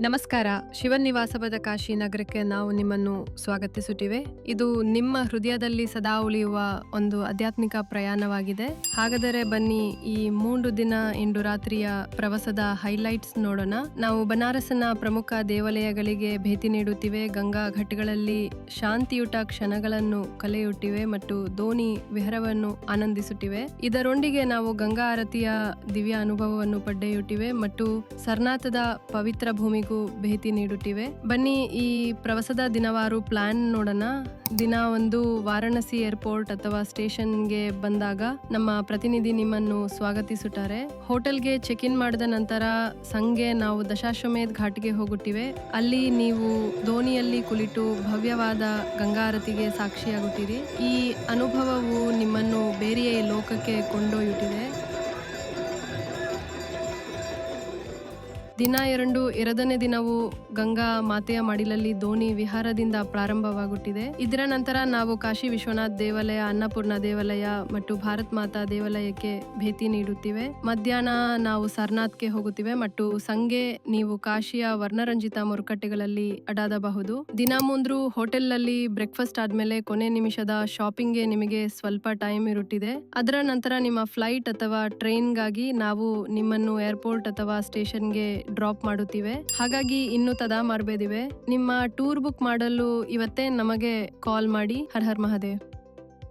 ನಮಸ್ಕಾರ. ಶಿವನಿವಾಸವಾದ ಕಾಶಿ ನಗರಕ್ಕೆ ನಾವು ನಿಮ್ಮನ್ನು ಸ್ವಾಗತಿಸುತ್ತಿವೆ. ಇದು ನಿಮ್ಮ ಹೃದಯದಲ್ಲಿ ಸದಾ ಉಳಿಯುವ ಒಂದು ಆಧ್ಯಾತ್ಮಿಕ ಪ್ರಯಾಣವಾಗಿದೆ. ಹಾಗಾದರೆ ಬನ್ನಿ ಈ 3 ದಿನ 2 ರಾತ್ರಿಯ ಪ್ರವಾಸದ ಹೈಲೈಟ್ಸ್ ನೋಡೋಣ. ನಾವು ಬನಾರಸ್ನ ಪ್ರಮುಖ ದೇವಾಲಯಗಳಿಗೆ ಭೇಟಿ ನೀಡುತ್ತಿವೆ, ಗಂಗಾ ಘಾಟ್ಗಳಲ್ಲಿ ಶಾಂತಿಯುತ ಕ್ಷಣಗಳನ್ನು ಕಳೆಯುತ್ತಿವೆ ಮತ್ತು ದೋಣಿ ವಿಹಾರವನ್ನು ಆನಂದಿಸುತ್ತಿವೆ. ಇದರೊಂದಿಗೆ ನಾವು ಗಂಗಾ ಆರತಿಯ ದಿವ್ಯ ಅನುಭವವನ್ನು ಪಡೆಯುತ್ತಿವೆ ಮತ್ತು ಸರ್ನಾಥದ ಪವಿತ್ರ ಭೂಮಿಗೂ ಭೇಟಿ ನೀಡುತ್ತಿವೆ. ಬನ್ನಿ ಈ ಪ್ರವಾಸದ ದಿನವಾರು ಪ್ಲಾನ್ ನೋಡೋಣ. ದಿನ 1 ವಾರಾಣಸಿ ಏರ್ಪೋರ್ಟ್ ಅಥವಾ ಸ್ಟೇಷನ್ಗೆ ಬಂದಾಗ ನಮ್ಮ ಪ್ರತಿನಿಧಿ ನಿಮ್ಮನ್ನು ಸ್ವಾಗತಿಸುತ್ತಾರೆ. ಹೋಟೆಲ್ಗೆ ಚೆಕ್ ಇನ್ ಮಾಡಿದ ನಂತರ ಸಂಜೆ ನಾವು ದಶಾಶ್ವಮೇಧ ಘಾಟ್ಗೆ ಹೋಗುತ್ತಿವೆ. ಅಲ್ಲಿ ನೀವು ದೋಣಿಯಲ್ಲಿ ಕುಳಿತು ಭವ್ಯವಾದ ಗಂಗಾ ಆರತಿಗೆ ಸಾಕ್ಷಿಯಾಗುತ್ತೀರಿ. ಈ ಅನುಭವವು ನಿಮ್ಮನ್ನು ಬೇರೆಯೇ ಲೋಕಕ್ಕೆ ಕೊಂಡೊಯ್ಯುತ್ತಿದೆ. ದಿನ 2 ಎರಡನೇ ದಿನವು ಗಂಗಾ ಮಾತೆಯ ಮಡಿಲಲ್ಲಿ ದೋಣಿ ವಿಹಾರದಿಂದ ಪ್ರಾರಂಭವಾಗುತ್ತಿದೆ. ಇದರ ನಂತರ ನಾವು ಕಾಶಿ ವಿಶ್ವನಾಥ್ ದೇವಾಲಯ, ಅನ್ನಪೂರ್ಣ ದೇವಾಲಯ ಮತ್ತು ಭಾರತ್ ಮಾತಾ ದೇವಾಲಯಕ್ಕೆ ಭೇಟಿ ನೀಡುತ್ತಿವೆ. ಮಧ್ಯಾಹ್ನ ನಾವು ಸರ್ನಾಥ್ಗೆ ಹೋಗುತ್ತಿವೆ ಮತ್ತು ಸಂಜೆ ನೀವು ಕಾಶಿಯ ವರ್ಣರಂಜಿತ ಮಾರುಕಟ್ಟೆಗಳಲ್ಲಿ ಅಡ್ಡಾಡಬಹುದು. ದಿನ 3 ಹೋಟೆಲ್ನಲ್ಲಿ ಬ್ರೇಕ್ಫಾಸ್ಟ್ ಆದ್ಮೇಲೆ ಕೊನೆ ನಿಮಿಷದ ಶಾಪಿಂಗ್ಗೆ ನಿಮಗೆ ಸ್ವಲ್ಪ ಟೈಮ್ ಇರುತ್ತಿದೆ. ಅದರ ನಂತರ ನಿಮ್ಮ ಫ್ಲೈಟ್ ಅಥವಾ ಟ್ರೈನ್ಗಾಗಿ ನಾವು ನಿಮ್ಮನ್ನು ಏರ್ಪೋರ್ಟ್ ಅಥವಾ ಸ್ಟೇಷನ್ಗೆ ಡ್ರಾಪ್ ಮಾಡುತ್ತೀವಿ. ಹಾಗಾಗಿ ಇನ್ನು ತಡ ಮಾಡಬೇಡಿವೆ. ನಿಮ್ಮ ಟೂರ್ ಬುಕ್ ಮಾಡಲು ಇವತ್ತೇ ನಮಗೆ ಕಾಲ್ ಮಾಡಿ. ಹರ್ ಹರ್ ಮಹಾದೇವ್.